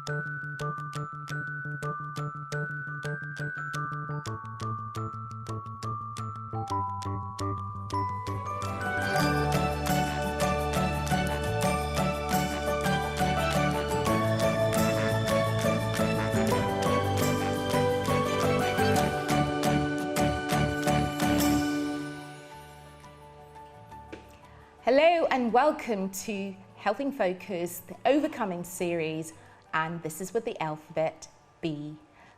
Hello and welcome to Health in Focus, the Overcoming series, and this is with the alphabet B.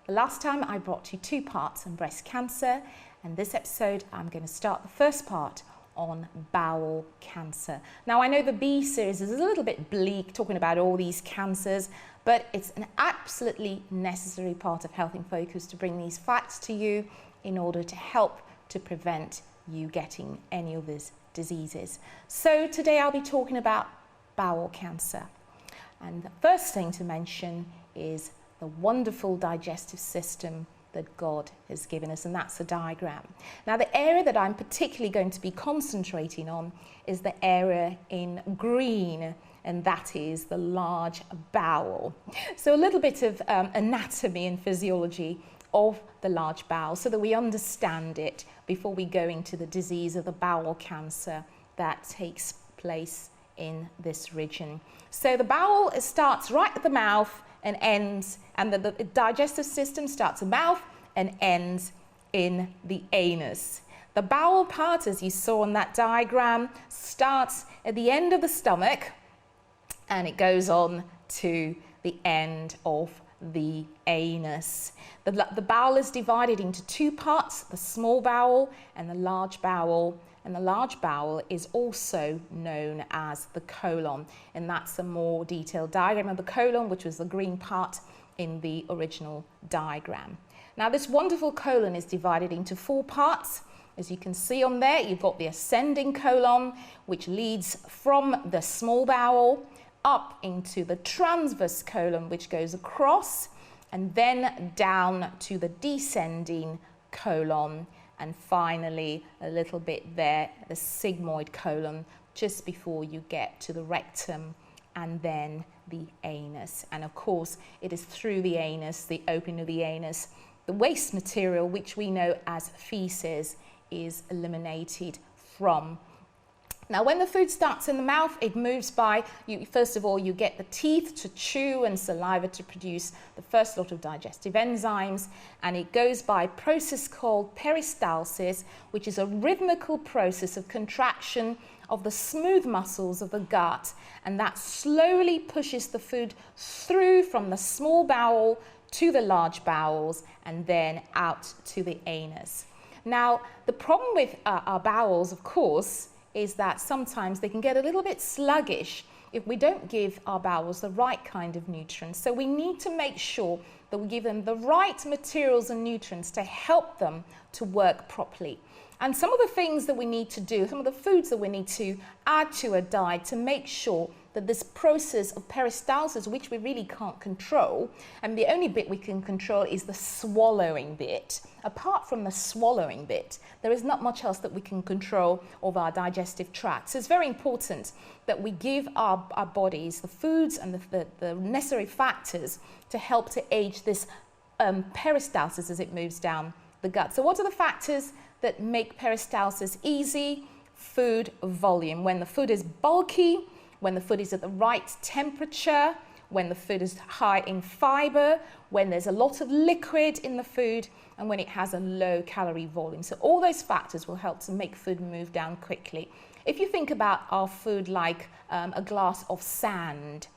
The last time I brought you 2 parts on breast cancer, and this episode I'm going to start the first part on bowel cancer. Now I know the B series is a little bit bleak talking about all these cancers, but it's an absolutely necessary part of Health in Focus to bring these facts to you in order to help to prevent you getting any of these diseases. So today I'll be talking about bowel cancer. And the first thing to mention is the wonderful digestive system that God has given us, and that's a diagram. Now the area that I'm particularly going to be concentrating on is the area in green, and that is the large bowel. So a little bit of anatomy and physiology of the large bowel so that we understand it before we go into the disease of the bowel cancer that takes place in this region. So the bowel starts right at the mouth and ends, and the digestive system starts at the mouth and ends in the anus. The bowel part, as you saw in that diagram, starts at the end of the stomach and it goes on to the end of the anus. The bowel is divided into 2 parts, the small bowel and the large bowel. And the large bowel is also known as the colon. And that's a more detailed diagram of the colon, which was the green part in the original diagram. Now this wonderful colon is divided into 4 parts. As you can see on there, you've got the ascending colon, which leads from the small bowel up into the transverse colon, which goes across, and then down to the descending colon, and finally a little bit there, the sigmoid colon, just before you get to the rectum and then the anus. And of course it is through the anus, the opening of the anus, the waste material, which we know as feces, is eliminated from. Now when the food starts in the mouth, it moves by, first of all you get the teeth to chew and saliva to produce the first lot of digestive enzymes, and it goes by a process called peristalsis, which is a rhythmical process of contraction of the smooth muscles of the gut, and that slowly pushes the food through from the small bowel to the large bowels and then out to the anus. Now the problem with our bowels, of course, is that sometimes they can get a little bit sluggish if we don't give our bowels the right kind of nutrients. So we need to make sure that we give them the right materials and nutrients to help them to work properly. And some of the things that we need to do, some of the foods that we need to add to a diet to make sure that this process of peristalsis, which we really can't control, and the only bit we can control is the swallowing bit. Apart from the swallowing bit, there is not much else that we can control of our digestive tract. So it's very important that we give our bodies the foods and the necessary factors to help to aid this peristalsis as it moves down the gut. So what are the factors that make peristalsis easy? Food volume. When the food is bulky, when the food is at the right temperature, when the food is high in fiber, when there's a lot of liquid in the food, and when it has a low calorie volume. So all those factors will help to make food move down quickly. If you think about our food like a glass of sand.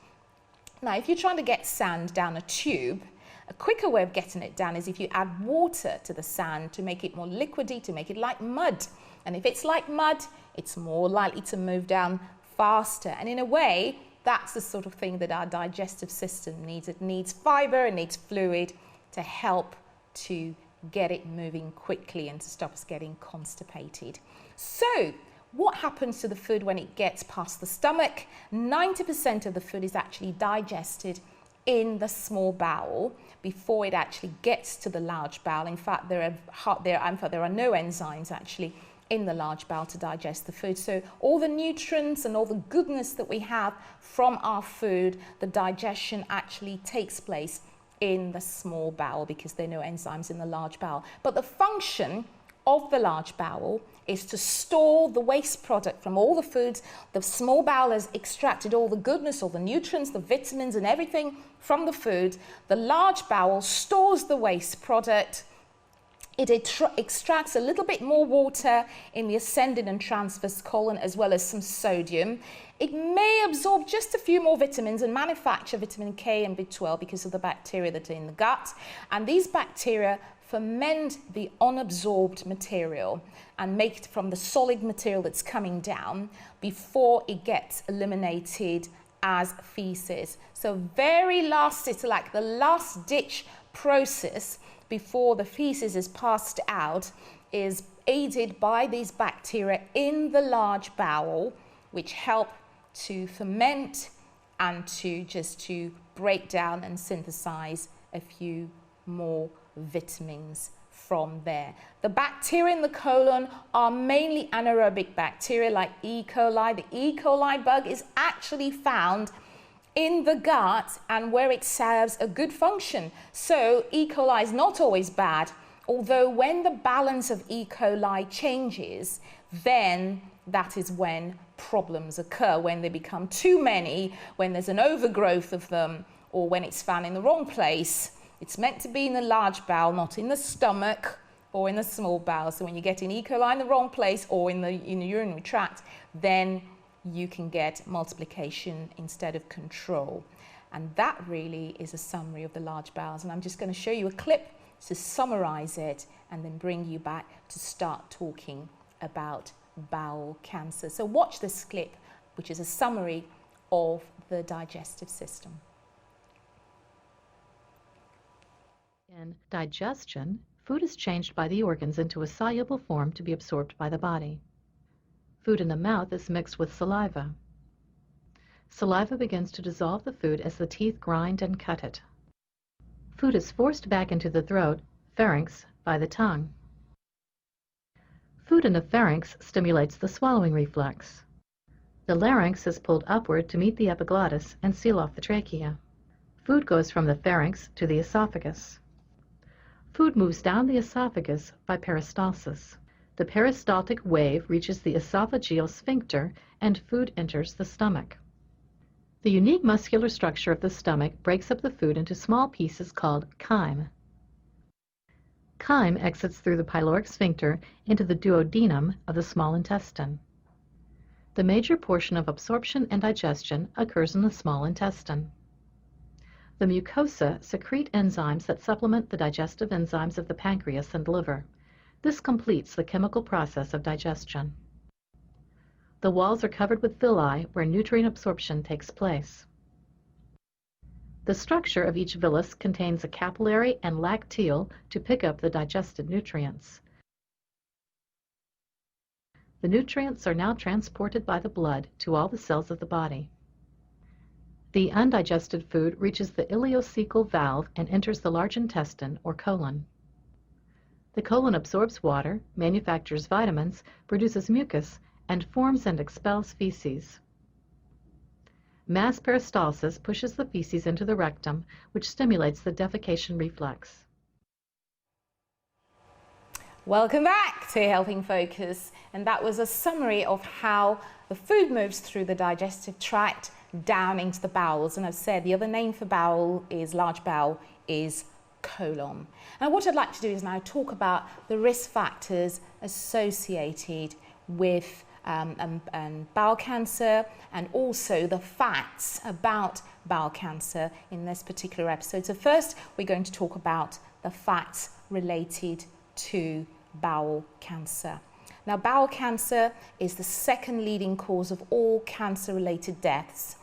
Now, if you're trying to get sand down a tube, a quicker way of getting it down is if you add water to the sand to make it more liquidy, to make it like mud. And if it's like mud, it's more likely to move down faster. And in a way, that's the sort of thing that our digestive system needs. It needs fiber, it needs fluid to help to get it moving quickly and to stop us getting constipated. So what happens to the food when it gets past the stomach? 90% of the food is actually digested in the small bowel before it actually gets to the large bowel. In fact, there are no enzymes actually in the large bowel to digest the food. So all the nutrients and all the goodness that we have from our food, the digestion actually takes place in the small bowel because there are no enzymes in the large bowel. But the function of the large bowel is to store the waste product from all the foods. The small bowel has extracted all the goodness, all the nutrients, the vitamins and everything from the food. The large bowel stores the waste product. It extracts a little bit more water in the ascending and transverse colon, as well as some sodium. It may absorb just a few more vitamins and manufacture vitamin K and B12 because of the bacteria that are in the gut. And these bacteria ferment the unabsorbed material and make it from the solid material that's coming down before it gets eliminated as feces. So very last, it's like the last ditch process before the feces is passed out, is aided by these bacteria in the large bowel, which help to ferment and to break down and synthesize a few more vitamins from there. The bacteria in the colon are mainly anaerobic bacteria like E. coli. The E. coli bug is actually found in the gut and where it serves a good function. So E. coli is not always bad, although when the balance of E. coli changes, then that is when problems occur, when they become too many, when there's an overgrowth of them, or when it's found in the wrong place. It's meant to be in the large bowel, not in the stomach or in the small bowel. So when you get an E. coli in the wrong place or in the urinary tract, then you can get multiplication instead of control. And that really is a summary of the large bowels. And I'm just going to show you a clip to summarize it and then bring you back to start talking about bowel cancer. So watch this clip, which is a summary of the digestive system. In digestion, food is changed by the organs into a soluble form to be absorbed by the body. Food in the mouth is mixed with saliva. Saliva begins to dissolve the food as the teeth grind and cut it. Food is forced back into the throat, pharynx, by the tongue. Food in the pharynx stimulates the swallowing reflex. The larynx is pulled upward to meet the epiglottis and seal off the trachea. Food goes from the pharynx to the esophagus. Food moves down the esophagus by peristalsis. The peristaltic wave reaches the esophageal sphincter and food enters the stomach. The unique muscular structure of the stomach breaks up the food into small pieces called chyme. Chyme exits through the pyloric sphincter into the duodenum of the small intestine. The major portion of absorption and digestion occurs in the small intestine. The mucosa secrete enzymes that supplement the digestive enzymes of the pancreas and liver. This completes the chemical process of digestion. The walls are covered with villi where nutrient absorption takes place. The structure of each villus contains a capillary and lacteal to pick up the digested nutrients. The nutrients are now transported by the blood to all the cells of the body. The undigested food reaches the ileocecal valve and enters the large intestine or colon. The colon absorbs water, manufactures vitamins, produces mucus, and forms and expels feces. Mass peristalsis pushes the feces into the rectum, which stimulates the defecation reflex. Welcome back to Health in Focus, and that was a summary of how the food moves through the digestive tract down into the bowels. And I've said the other name for bowel is large bowel is colon. And what I'd like to do is now talk about the risk factors associated with bowel cancer, and also the facts about bowel cancer in this particular episode. So first, we're going to talk about the facts related to bowel cancer. Now, bowel cancer is the second leading cause of all cancer-related deaths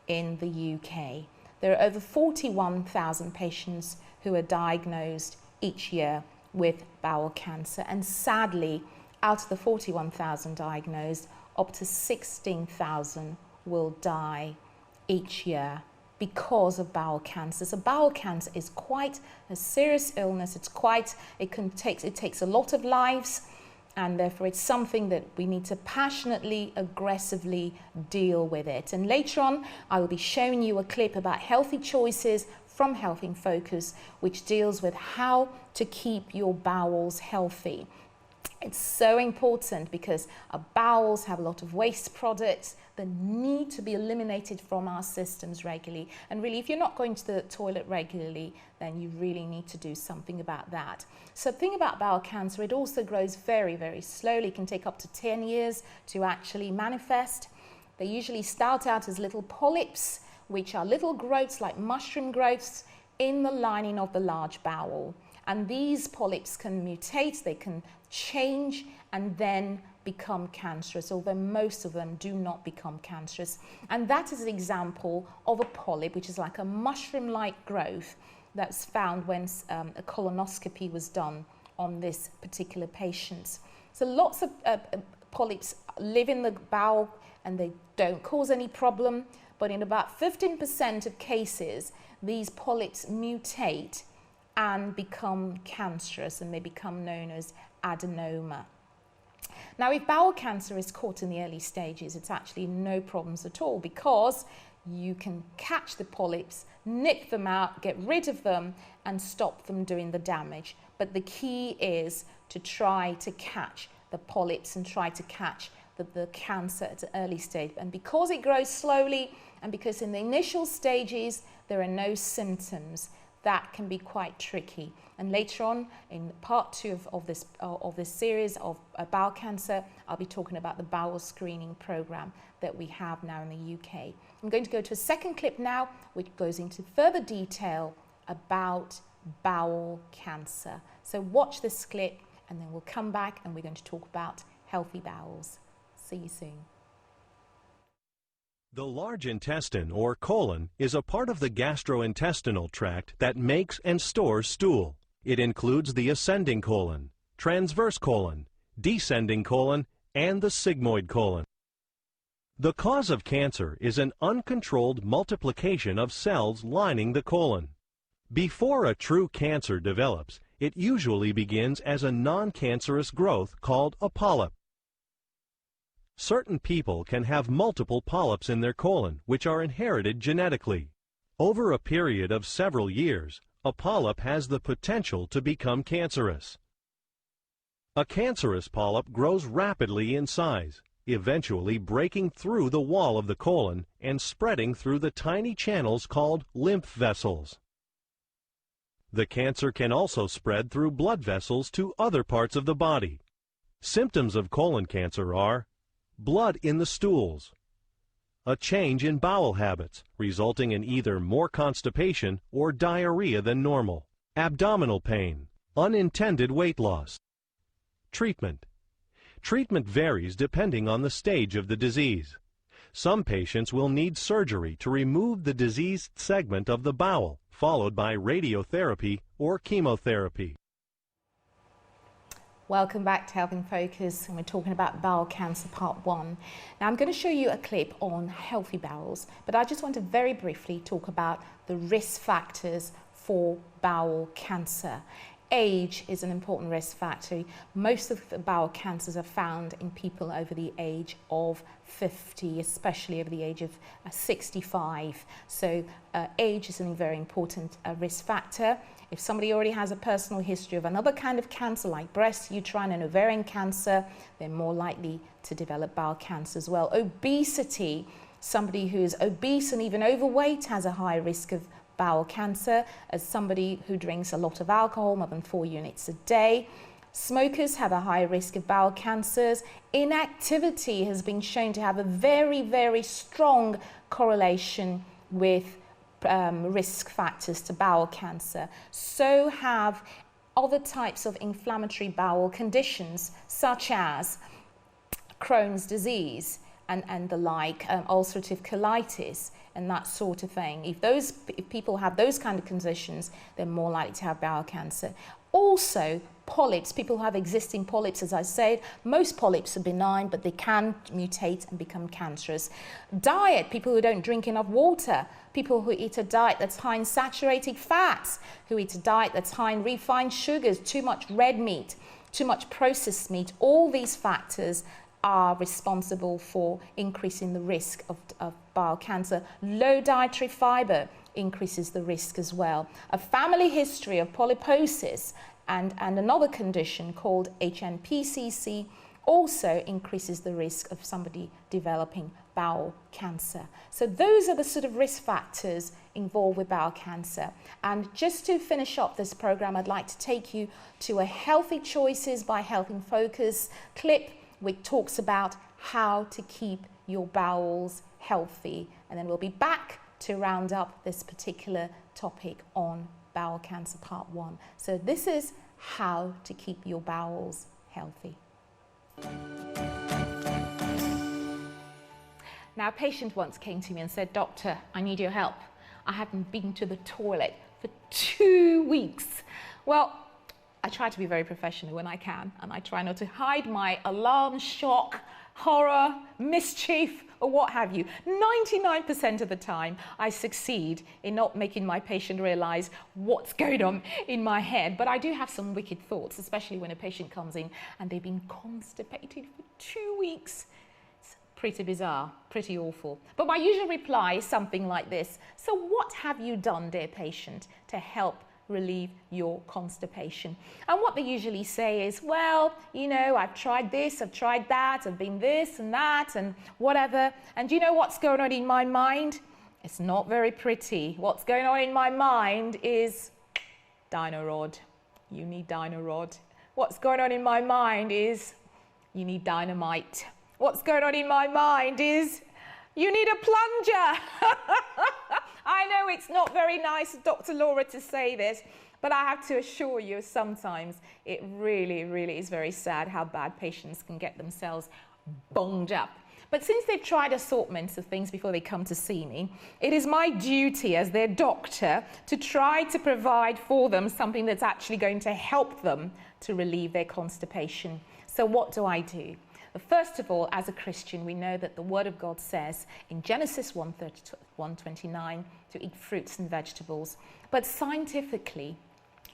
in the UK. There are over 41,000 patients who are diagnosed each year with bowel cancer, and sadly, out of the 41,000 diagnosed, up to 16,000 will die each year because of bowel cancer. So bowel cancer is quite a serious illness. It takes a lot of lives, and therefore it's something that we need to passionately, aggressively deal with it. And later on, I will be showing you a clip about healthy choices from Health in Focus, which deals with how to keep your bowels healthy. It's so important because our bowels have a lot of waste products that need to be eliminated from our systems regularly. And really, if you're not going to the toilet regularly, then you really need to do something about that. So the thing about bowel cancer, it also grows very, very slowly. It can take up to 10 years to actually manifest. They usually start out as little polyps, which are little growths like mushroom growths in the lining of the large bowel. And these polyps can mutate, they can change and then become cancerous, although most of them do not become cancerous. And that is an example of a polyp, which is like a mushroom-like growth that's found when a colonoscopy was done on this particular patient. So lots of polyps live in the bowel and they don't cause any problem, but in about 15% of cases, these polyps mutate and become cancerous, and they become known as adenoma. Now, if bowel cancer is caught in the early stages, it's actually no problems at all, because you can catch the polyps, nip them out, get rid of them, and stop them doing the damage. But the key is to try to catch the polyps and try to catch the cancer at an early stage. And because it grows slowly, and because in the initial stages there are no symptoms, that can be quite tricky. And later on, in part 2 of this series of bowel cancer, I'll be talking about the bowel screening program that we have now in the UK. I'm going to go to a second clip now, which goes into further detail about bowel cancer. So watch this clip, and then we'll come back and we're going to talk about healthy bowels. See you soon. The large intestine, or colon, is a part of the gastrointestinal tract that makes and stores stool. It includes the ascending colon, transverse colon, descending colon, and the sigmoid colon. The cause of cancer is an uncontrolled multiplication of cells lining the colon. Before a true cancer develops, it usually begins as a non-cancerous growth called a polyp. Certain people can have multiple polyps in their colon, which are inherited genetically. Over a period of several years, a polyp has the potential to become cancerous. A cancerous polyp grows rapidly in size, eventually breaking through the wall of the colon and spreading through the tiny channels called lymph vessels. The cancer can also spread through blood vessels to other parts of the body. Symptoms of colon cancer are blood in the stools, a change in bowel habits, resulting in either more constipation or diarrhea than normal, abdominal pain, unintended weight loss. Treatment. Treatment varies depending on the stage of the disease. Some patients will need surgery to remove the diseased segment of the bowel, followed by radiotherapy or chemotherapy. Welcome back to Health in Focus, and we're talking about bowel cancer part 1. Now I'm going to show you a clip on healthy bowels, but I just want to very briefly talk about the risk factors for bowel cancer. Age is an important risk factor. Most of the bowel cancers are found in people over the age of 50, especially over the age of 65. So age is a very important risk factor. If somebody already has a personal history of another kind of cancer like breast, uterine and ovarian cancer, they're more likely to develop bowel cancer as well. Obesity, somebody who is obese and even overweight has a high risk of bowel cancer, as somebody who drinks a lot of alcohol, more than 4 units a day. Smokers have a high risk of bowel cancers. Inactivity has been shown to have a very, very strong correlation with risk factors to bowel cancer. So have other types of inflammatory bowel conditions, such as Crohn's disease and the like, ulcerative colitis and that sort of thing. If people have those kind of conditions, they're more likely to have bowel cancer. Also, polyps, people who have existing polyps, as I said, most polyps are benign, but they can mutate and become cancerous. Diet, people who don't drink enough water, people who eat a diet that's high in saturated fats, who eat a diet that's high in refined sugars, too much red meat, too much processed meat, all these factors are responsible for increasing the risk of bowel cancer. Low dietary fiber increases the risk as well. A family history of polyposis and another condition called HNPCC also increases the risk of somebody developing bowel cancer. So those are the sort of risk factors involved with bowel cancer. And just to finish up this program, I'd like to take you to a Healthy Choices by Health in Focus clip, which talks about how to keep your bowels healthy. And then we'll be back to round up this particular topic on bowel cancer part 1. So this is how to keep your bowels healthy. Now, a patient once came to me and said, "Doctor, I need your help. I haven't been to the toilet for 2 weeks." Well, I try to be very professional when I can, and I try not to hide my alarm, shock, horror, mischief, or what have you. 99% of the time, I succeed in not making my patient realize what's going on in my head. But I do have some wicked thoughts, especially when a patient comes in and they've been constipated for 2 weeks. It's pretty bizarre, pretty awful. But my usual reply is something like this: "So what have you done, dear patient, to help relieve your constipation?" And what they usually say is, "Well, you know, I've tried this, I've tried that, I've been this and that and whatever. And you know what's going on in my mind? It's not very pretty. What's going on in my mind is Dino-Rod. You need Dino-Rod. What's going on in my mind is you need dynamite. What's going on in my mind is you need a plunger." I know it's not very nice, Dr. Laura, to say this, but I have to assure you, sometimes it really, really is very sad how bad patients can get themselves bunged up. But since they've tried assortments of things before they come to see me, it is my duty as their doctor to try to provide for them something that's actually going to help them to relieve their constipation. So what do I do? First of all, as a Christian, we know that the Word of God says in Genesis 1:29 to eat fruits and vegetables. But scientifically,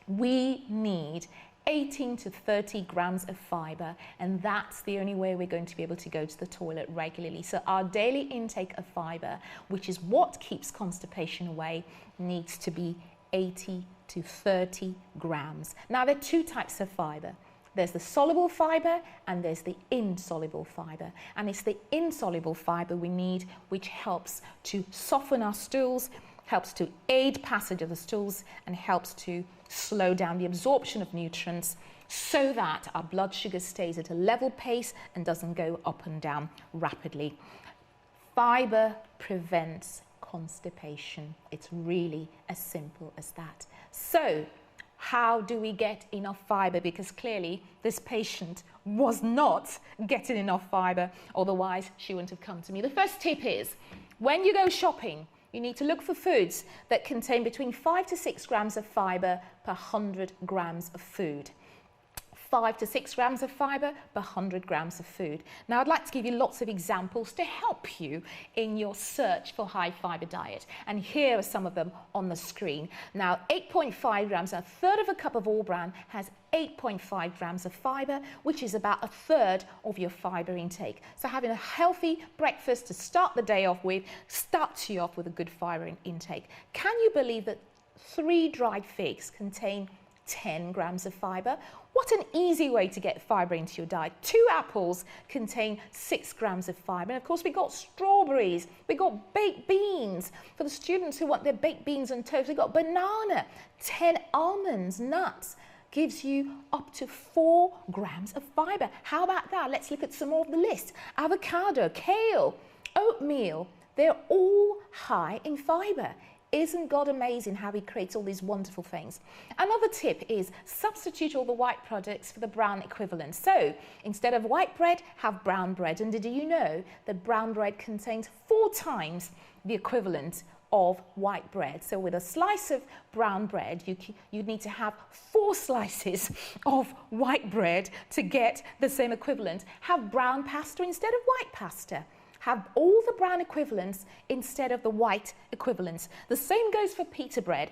we need 18 to 30 grams of fiber, and that's the only way we're going to be able to go to the toilet regularly. So our daily intake of fiber, which is what keeps constipation away, needs to be 80 to 30 grams. Now, there are 2 types of fiber. There's the soluble fiber and there's the insoluble fiber. And it's the insoluble fiber we need, which helps to soften our stools, helps to aid passage of the stools, and helps to slow down the absorption of nutrients so that our blood sugar stays at a level pace and doesn't go up and down rapidly. Fiber prevents constipation. It's really as simple as that. So, how do we get enough fiber? Because clearly this patient was not getting enough fiber, otherwise she wouldn't have come to me. The first tip is, when you go shopping, you need to look for foods that contain between 5 to 6 grams of fiber per 100 grams of food. 5 to 6 grams of fiber per 100 grams of food. Now, I'd like to give you lots of examples to help you in your search for high fiber diet. And here are some of them on the screen. Now, 8.5 grams, a third of a cup of all bran has 8.5 grams of fiber, which is about a third of your fiber intake. So having a healthy breakfast to start the day off with starts you off with a good fiber intake. Can you believe that 3 dried figs contain 10 grams of fiber? What an easy way to get fiber into your diet. 2 apples contain 6 grams of fiber. And of course, we've got strawberries, we've got baked beans. For the students who want their baked beans and toast, we've got banana, 10 almonds, nuts. Gives you up to 4 grams of fiber. How about that? Let's look at some more of the list. Avocado, kale, oatmeal, they're all high in fiber. Isn't God amazing how He creates all these wonderful things? Another tip is substitute all the white products for the brown equivalent. So instead of white bread, have brown bread. And did you know that brown bread contains 4 times the equivalent of white bread? So with a slice of brown bread, you need to have 4 slices of white bread to get the same equivalent. Have brown pasta instead of white pasta. Have all the brown equivalents instead of the white equivalents. The same goes for pita bread.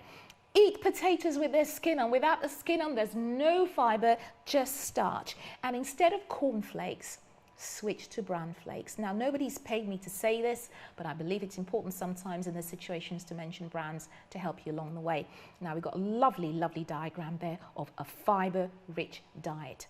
eat potatoes with their skin on. Without the skin on, there's no fiber, just starch. And instead of cornflakes, switch to bran flakes. Now, nobody's paid me to say this, but I believe it's important sometimes in the situations to mention brands to help you along the way. Now, we've got a lovely, lovely diagram there of a fiber-rich diet.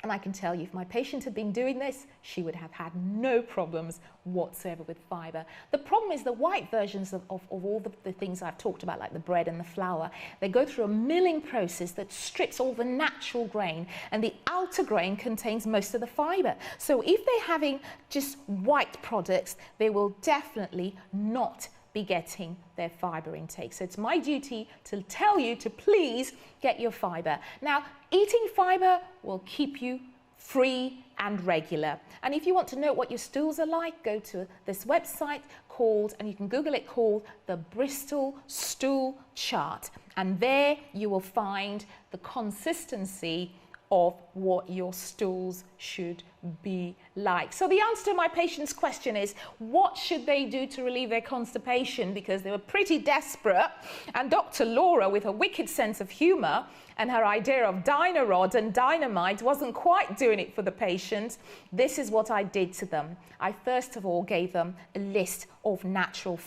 And I can tell you, if my patient had been doing this, she would have had no problems whatsoever with fiber. The problem is the white versions of all the things I've talked about, like the bread and the flour, they go through a milling process that strips all the natural grain, and the outer grain contains most of the fiber. So if they're having just white products, they will definitely not be getting their fiber intake. So it's my duty to tell you to please get your fiber. Now, eating fiber will keep you free and regular. And if you want to know what your stools are like, go to this website called, and you can Google it, called the Bristol Stool Chart. And there you will find the consistency of what your stools should be like. So the answer to my patient's question is, what should they do to relieve their constipation? Because they were pretty desperate, and Dr. Laura, with her wicked sense of humor and her idea of Dynarod and dynamite, wasn't quite doing it for the patient. This is what I did to them. I first of all gave them a list of natural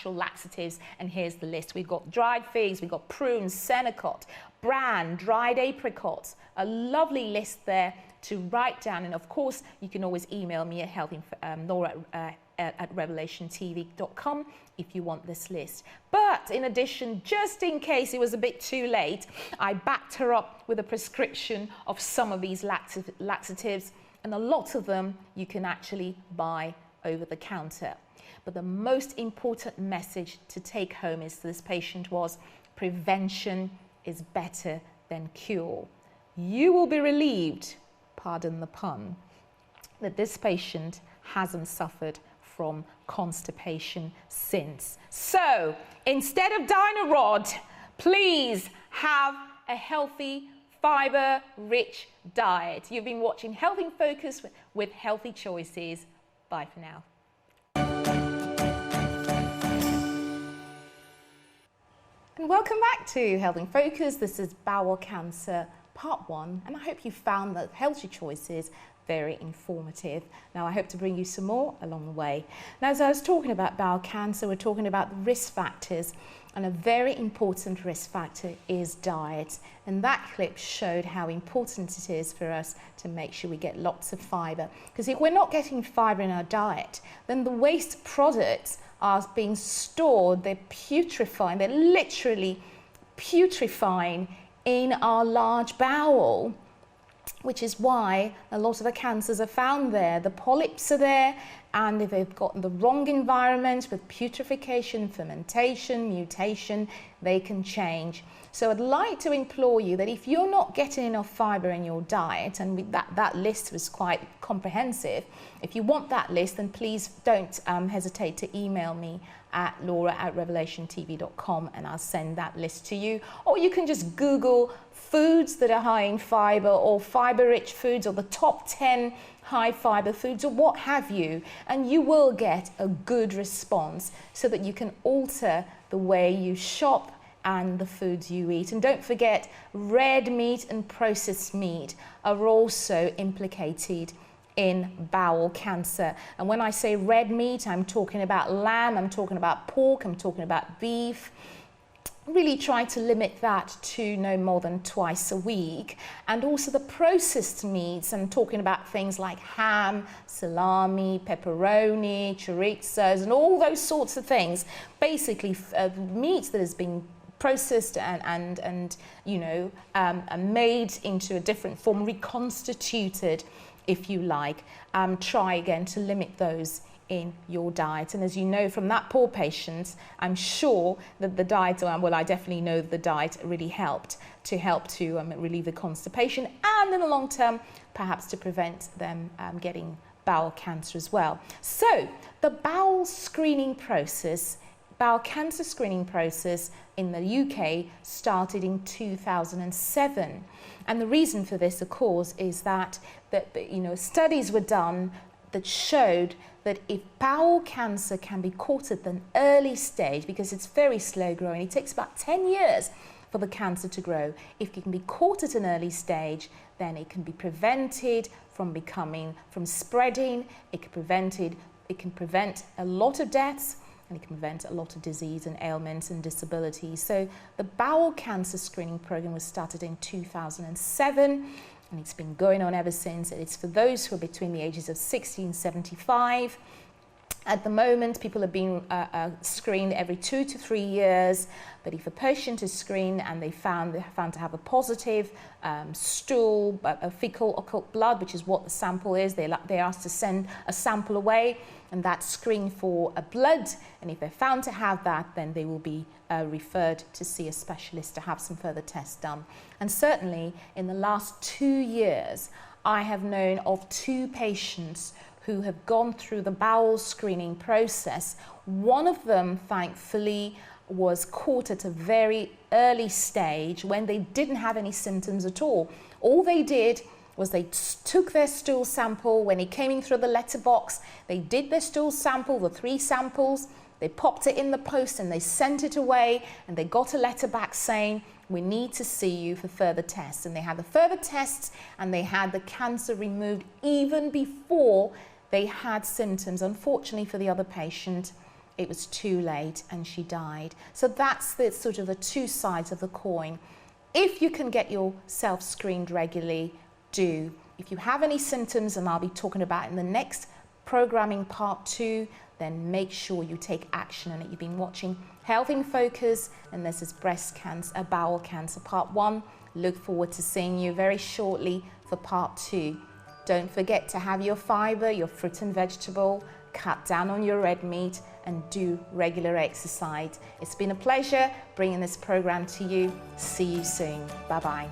laxatives, and here's the list. We've got dried figs, we've got prunes, senocot, bran, dried apricots, a lovely list there to write down. And of course, you can always email me at Laura at revelationtv.com if you want this list. But in addition, just in case it was a bit too late, I backed her up with a prescription of some of these laxatives, and a lot of them you can actually buy over the counter. But the most important message to take home is to this patient was, prevention is better than cure. You will be relieved, pardon the pun, that this patient hasn't suffered from constipation since. So instead of Dynarod, please have a healthy, fiber-rich diet. You've been watching Health in Focus with Healthy Choices. Bye for now. And welcome back to Health in Focus. This is bowel cancer part 1, and I hope you found that Healthy Choices very informative. Now, I hope to bring you some more along the way. Now, as I was talking about bowel cancer, we're talking about the risk factors, and a very important risk factor is diet. And that clip showed how important it is for us to make sure we get lots of fiber. Because if we're not getting fiber in our diet, then the waste products are being stored, they're putrefying, they're literally putrefying in our large bowel, which is why a lot of the cancers are found there. The polyps are there, and if they've got the wrong environment with putrefaction, fermentation, mutation, they can change. So I'd like to implore you that if you're not getting enough fiber in your diet, and that list was quite comprehensive, if you want that list, then please don't hesitate to email me at laura@revelationtv.com, and I'll send that list to you. Or you can just Google foods that are high in fiber, or fiber-rich foods, or the top 10 high fiber foods, or what have you, and you will get a good response so that you can alter the way you shop and the foods you eat. And don't forget, red meat and processed meat are also implicated in bowel cancer. And when I say red meat, I'm talking about lamb, I'm talking about pork, I'm talking about beef. Really try to limit that to no more than twice a week. And also the processed meats, I'm talking about things like ham, salami, pepperoni, chorizos, and all those sorts of things. Basically, meat that has been processed and made into a different form, reconstituted, if you like. Try again to limit those in your diet. And as you know from that poor patient, I'm sure that the diet, well, I definitely know the diet really helped to relieve the constipation, and in the long term, perhaps to prevent them getting bowel cancer as well. So the bowel cancer screening process in the UK started in 2007. And the reason for this, of course, is that studies were done that showed that if bowel cancer can be caught at an early stage, because it's very slow growing, it takes about 10 years for the cancer to grow. If it can be caught at an early stage, then it can be prevented from spreading. It can prevent a lot of deaths, and it can prevent a lot of disease and ailments and disabilities. So the bowel cancer screening program was started in 2007, and it's been going on ever since. It's for those who are between the ages of 60 and 75. At the moment, people are being screened every 2 to 3 years, but if a patient is screened and they're found to have a positive stool, a fecal occult blood, which is what the sample is, they're asked to send a sample away, and that's screened for a blood, and if they're found to have that, then they will be referred to see a specialist to have some further tests done. And certainly, in the last 2 years, I have known of 2 patients who have gone through the bowel screening process. One of them, thankfully, was caught at a very early stage when they didn't have any symptoms at all. All they did was they took their stool sample. When it came in through the letterbox, they did their stool sample, the 3 samples, they popped it in the post and they sent it away, and they got a letter back saying, we need to see you for further tests. And they had the further tests, and they had the cancer removed even before they had symptoms. Unfortunately for the other patient, it was too late and she died. So that's the sort of the 2 sides of the coin. If you can get yourself screened regularly, do. If you have any symptoms, and I'll be talking about in the next programming part 2, then make sure you take action on it. You've been watching Health in Focus, and this is bowel cancer part 1. Look forward to seeing you very shortly for part 2. Don't forget to have your fiber, your fruit and vegetable, cut down on your red meat, and do regular exercise. It's been a pleasure bringing this program to you. See you soon. Bye-bye.